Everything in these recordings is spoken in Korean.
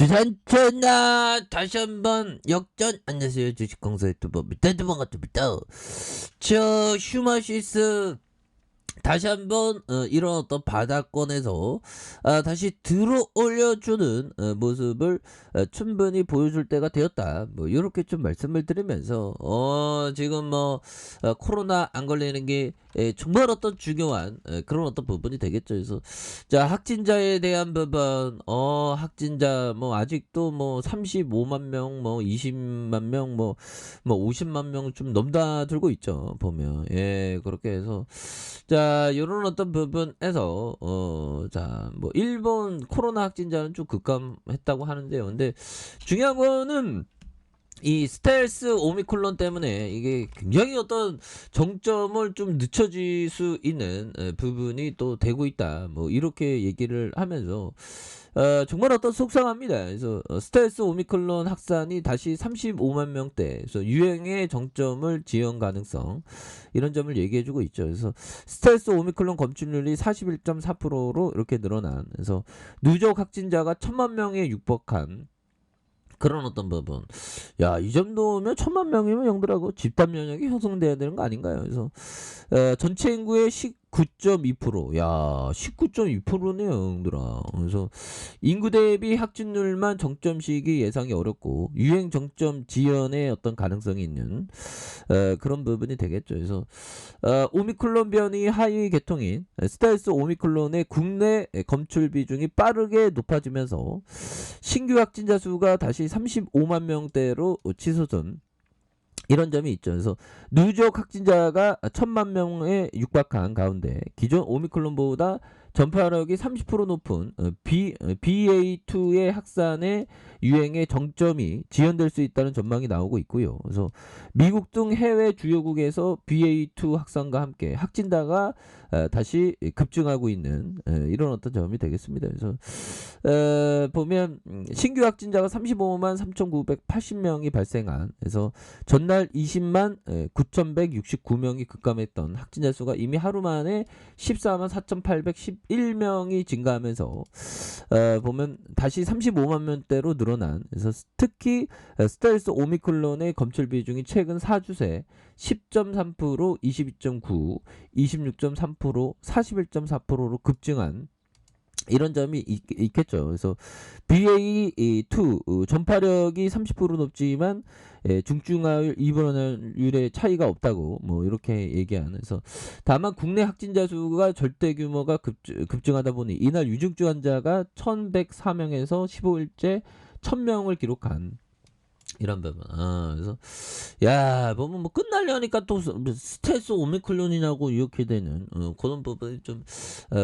주산천하 다시 한번 역전. 안녕하세요, 주식공사 유튜버 밑에두번 같습니다. 저 휴마시스 다시 한번 이런 어떤 바닥권에서 다시 들어 올려주는 모습을 충분히 보여줄 때가 되었다. 뭐 이렇게 좀 말씀을 드리면서 지금 뭐 코로나 안 걸리는 게 정말 어떤 중요한 그런 어떤 부분이 되겠죠. 그래서 자, 확진자에 대한 부분, 확진자 뭐 아직도 뭐 35만 명, 뭐 20만 명, 뭐 50만 명 좀 넘나들고 있죠. 보면 그렇게 해서 자, 요런 어떤 부분에서 자, 뭐 일본 코로나 확진자는 좀 급감했다고 하는데요. 근데 중요한 거는 이 스텔스 오미크론 때문에 이게 굉장히 어떤 정점을 좀 늦춰질 수 있는 부분이 또 되고 있다. 뭐 이렇게 얘기를 하면서 정말 어떤 속상합니다. 그래서 스텔스 오미크론 확산이 다시 35만 명대, 그래서 유행의 정점을 지연 가능성, 이런 점을 얘기해주고 있죠. 그래서 스텔스 오미크론 검출률이 41.4%로 이렇게 늘어난, 그래서 누적 확진자가 1,000만 명에 육박한 그런 어떤 부분. 야, 이 정도면 1,000만 명이면 형들하고 집단 면역이 형성돼야 되는 거 아닌가요? 그래서 전체 인구의 19.2%. 야, 19.2%네요, 형들아. 그래서 인구 대비 확진률만 정점 시기 예상이 어렵고 유행 정점 지연의 어떤 가능성이 있는 그런 부분이 되겠죠. 그래서 오미클론 변이 하위 계통인 스텔스 오미클론의 국내 검출 비중이 빠르게 높아지면서 신규 확진자 수가 다시 35만 명대로 치솟은 이런 점이 있죠. 그래서 누적 확진자가 1,000만 명에 육박한 가운데 기존 오미클론보다 전파력이 30% 높은 BA2의 확산의 유행의 정점이 지연될 수 있다는 전망이 나오고 있고요. 그래서 미국 등 해외 주요국에서 BA2 확산과 함께 확진자가 다시 급증하고 있는 이런 어떤 점이 되겠습니다. 그래서 보면 신규 확진자가 35만 3,980명이 발생한, 그래서 전날 20만 9,169명이 급감했던 확진자 수가 이미 하루 만에 14만 4,811명이 증가하면서 보면 다시 35만 명대로 늘어난, 그래서 특히 스텔스 오미클론의 검출 비중이 최근 4주새 10.3%, 22.9, 26.3%, 41.4%로 급증한 이런 점이 있겠죠. 그래서 BA2 전파력이 30% 높지만 중증화율, 입원율의 차이가 없다고 뭐 이렇게 얘기하면서, 다만 국내 확진자 수가 절대 규모가 급증하다 보니 이날 유증주 환자가 1,104명에서 15일째 1,000명을 기록한 이런 부분. 그래서 야, 보면 뭐 끝날려니까 또 스텔스 오미클론이냐고 이렇게 되는 그런 부분이 좀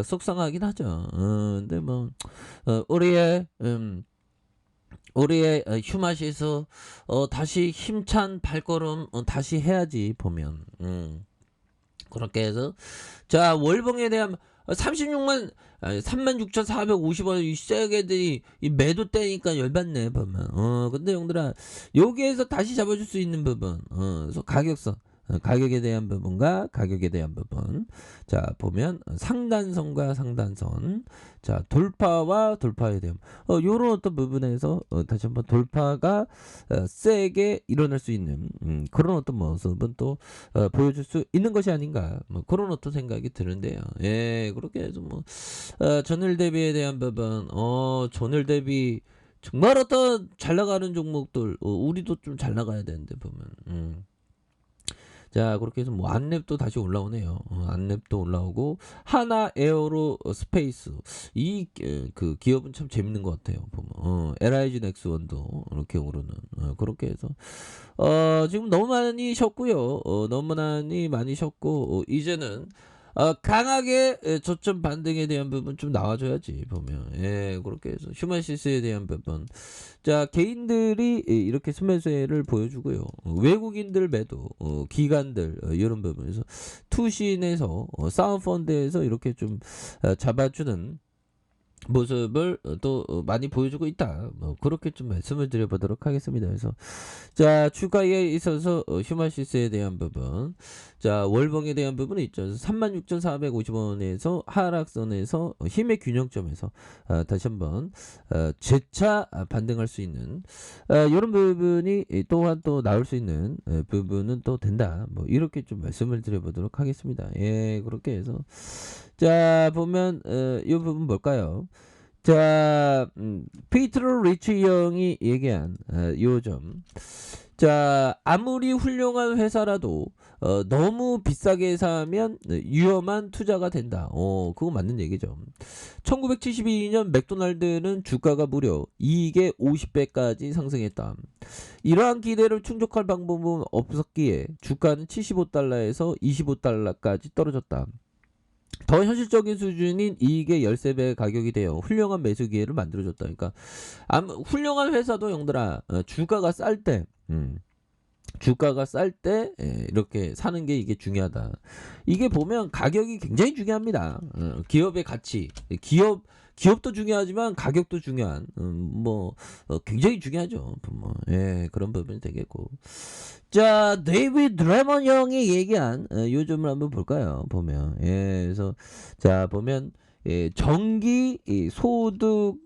속상하긴 하죠. 근데 뭐 우리의 휴마시에서 다시 힘찬 발걸음 다시 해야지 보면. 그렇게 해서 자, 월봉에 대한 36만 36,450원 이 시작애들이 이 매도대니까 열받네 보면. 근데 형들아, 여기에서 다시 잡아줄 수 있는 부분, 그래서 가격선, 가격에 대한 부분과 가격에 대한 부분, 자 보면 상단선과 상단선, 자 돌파와 돌파에 대한 요런 어떤 부분에서 다시 한번 돌파가 세게 일어날 수 있는 그런 어떤 모습은 또 보여줄 수 있는 것이 아닌가, 뭐 그런 어떤 생각이 드는데요. 그렇게 해서 뭐 전일 대비에 대한 부분, 전일 대비 정말 어떤 잘 나가는 종목들, 우리도 좀 잘 나가야 되는데 보면. 자, 그렇게 해서 뭐 안랩도 다시 올라오네요. 안랩도 올라오고 하나 에어로 스페이스, 이 그 기업은 참 재밌는 것 같아요. 보면 LIG 넥스원도 이렇게 오르는, 그렇게 해서 지금 너무 많이 쉬었고요. 너무 많이 쉬었고 이제는 강하게 저점 반등에 대한 부분 좀 나와줘야지 보면. 그렇게 해서 휴먼시스에 대한 부분, 자 개인들이 이렇게 순매수를 보여주고요. 외국인들 매도, 기관들 이런 부분에서 투신에서 사운펀드에서 이렇게 좀 잡아주는 모습을 또 많이 보여주고 있다. 뭐 그렇게 좀 말씀을 드려보도록 하겠습니다. 그래서 자 주가에 있어서 휴마시스에 대한 부분, 자 월봉에 대한 부분이 있죠. 36,450원에서 하락선에서 힘의 균형점에서 다시 한번 재차 반등할 수 있는 이런 부분이 또한 또 나올 수 있는 부분은 또 된다. 뭐 이렇게 좀 말씀을 드려보도록 하겠습니다. 예, 그렇게 해서 자 보면 이 부분 뭘까요? 자, 피트로 리치 형이 얘기한 요점. 자, 아무리 훌륭한 회사라도 너무 비싸게 사면 위험한 투자가 된다. 그거 맞는 얘기죠. 1972년 맥도날드는 주가가 무려 이익의 50배까지 상승했다. 이러한 기대를 충족할 방법은 없었기에 주가는 75달러에서 25달러까지 떨어졌다. 더 현실적인 수준인 이익의 13배 가격이 되어 훌륭한 매수 기회를 만들어줬다. 그러니까 훌륭한 회사도 형들아 주가가 쌀 때 주가가 쌀 때 이렇게 사는 게 이게 중요하다. 이게 보면 가격이 굉장히 중요합니다. 기업의 가치, 기업도 중요하지만 가격도 중요한 뭐 굉장히 중요하죠. 뭐, 예, 그런 부분이 되겠고. 자, 데이비드 레먼 형이 얘기한 요점을 한번 볼까요? 보면 그래서 자 보면 정기 소득을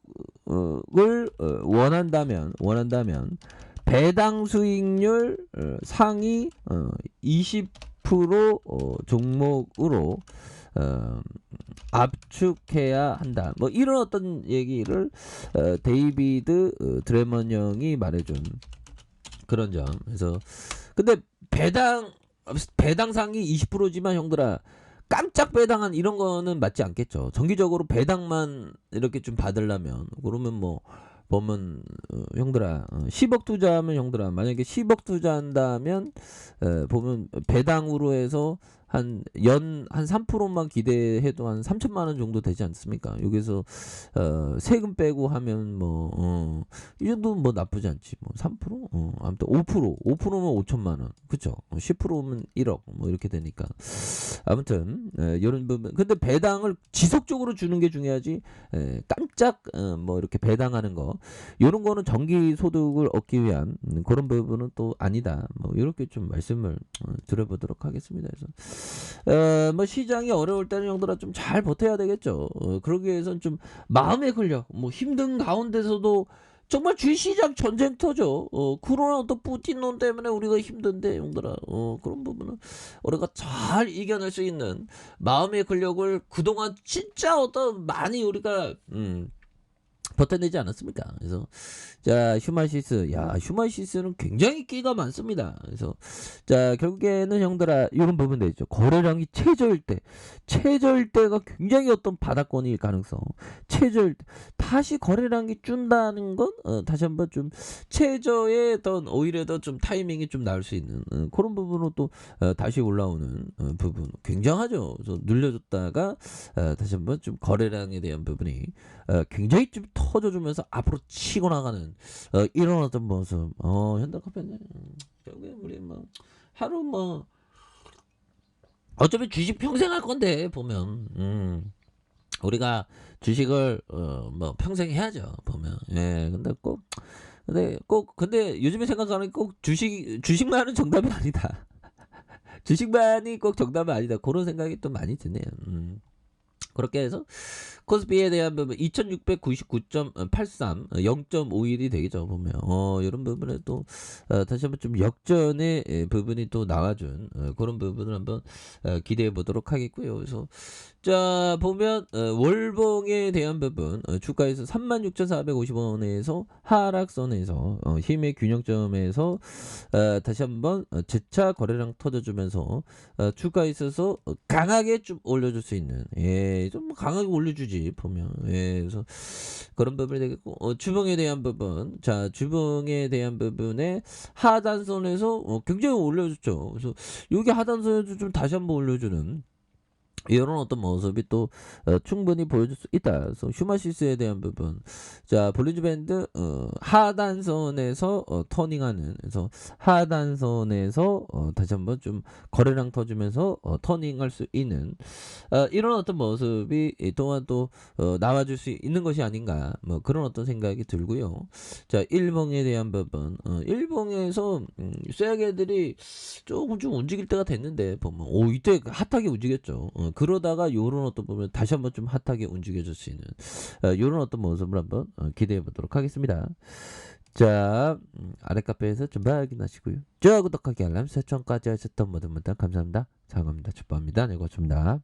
원한다면 배당 수익률 상위 20% 종목으로 압축해야 한다. 뭐 이런 어떤 얘기를 데이비드 드레먼 형이 말해준 그런 점. 그래서 근데 배당상이 20%지만 형들아 깜짝 배당한 이런 거는 맞지 않겠죠. 정기적으로 배당만 이렇게 좀 받으려면 그러면 뭐 보면 형들아 10억 투자하면 형들아 만약에 10억 투자한다면 보면 배당으로 해서 한 3%만 기대해도 한 3천만 원 정도 되지 않습니까? 여기서 세금 빼고 하면 뭐 이 정도 뭐 나쁘지 않지. 뭐 3%? 아무튼 5%면 5천만 원. 그쵸? 10%면 1억 뭐 이렇게 되니까. 아무튼 이런 부분. 근데 배당을 지속적으로 주는 게 중요하지. 깜짝 뭐 이렇게 배당하는 거. 이런 거는 정기 소득을 얻기 위한 그런 부분은 또 아니다. 뭐 이렇게 좀 말씀을 드려보도록 하겠습니다. 그래서 뭐 시장이 어려울 때는 형들아 좀 잘 버텨야 되겠죠. 그러기 위해서는 좀 마음의 근력, 뭐 힘든 가운데서도 정말 주시장 전쟁터죠. 코로나 또 푸틴 때문에 우리가 힘든데 형들아 그런 부분은 우리가 잘 이겨낼 수 있는 마음의 근력을 그동안 진짜 어떤 많이 우리가 버텨내지 않았습니까? 그래서 자 휴마시스는 굉장히 끼가 많습니다. 그래서 자 결국에는 형들아 이런 부분 되죠. 거래량이 최저일 때가 굉장히 어떤 바닥권일 가능성. 최저일 때 다시 거래량이 준다는 건 다시 한번 좀 최저의 어떤 오히려 더 좀 타이밍이 좀 나올 수 있는 그런 부분으로 또 다시 올라오는 부분 굉장하죠. 그래서 늘려줬다가 다시 한번 좀 거래량에 대한 부분이 굉장히 좀 터져주면서 앞으로 치고 나가는 이런 어떤 모습. 현대카페네. 결국에 우리 뭐 하루 뭐 어차피 주식 평생 할 건데 보면 우리가 주식을 뭐 평생 해야죠 보면. 예, 근데 요즘에 생각하는 꼭 주식만은 정답이 아니다. 주식만이 꼭 정답은 아니다. 그런 생각이 또 많이 드네요. 그렇게 해서 코스피에 대한 부분 2699.83 0.51이 되겠죠 보면 이런 부분에 또 다시 한번 좀 역전의 부분이 또 나와준 그런 부분을 한번 기대해 보도록 하겠고요. 그래서 자 보면 월봉에 대한 부분 주가에서 36,450원에서 하락선에서 힘의 균형점에서 다시 한번 재차 거래량 터져주면서 주가에 있어서 강하게 좀 올려줄 수 있는 좀 강하게 올려주지 보면 그래서 그런 부분이 되겠고 주봉에 대한 부분 자 주봉에 대한 부분에 하단선에서 굉장히 올려줬죠. 그래서 여기 하단선에도 좀 다시 한번 올려주는 이런 어떤 모습이 또 충분히 보여줄 수 있다. 그래서 슈마시스에 대한 부분. 자, 블루즈 밴드 하단선에서 터닝하는, 그래서 하단선에서 다시 한번 좀 거래량 터주면서 터닝할 수 있는 이런 어떤 모습이 또한 또 나와줄 수 있는 것이 아닌가, 뭐 그런 어떤 생각이 들고요. 자, 일봉에 대한 부분. 일봉에서 쇠약애들이 조금 좀 움직일 때가 됐는데 보면 이때 핫하게 움직였죠. 그러다가 요런 어떤 보면 다시 한번 좀 핫하게 움직여줄 수 있는 요런 어떤 모습을 한번 기대해 보도록 하겠습니다. 자, 아래 카페에서 좀 확인하시고요. 좋아요, 구독하기, 알람 설정까지 하셨던 모든 분들 감사합니다. 사랑합니다. 축복합니다. 네, 고맙습니다.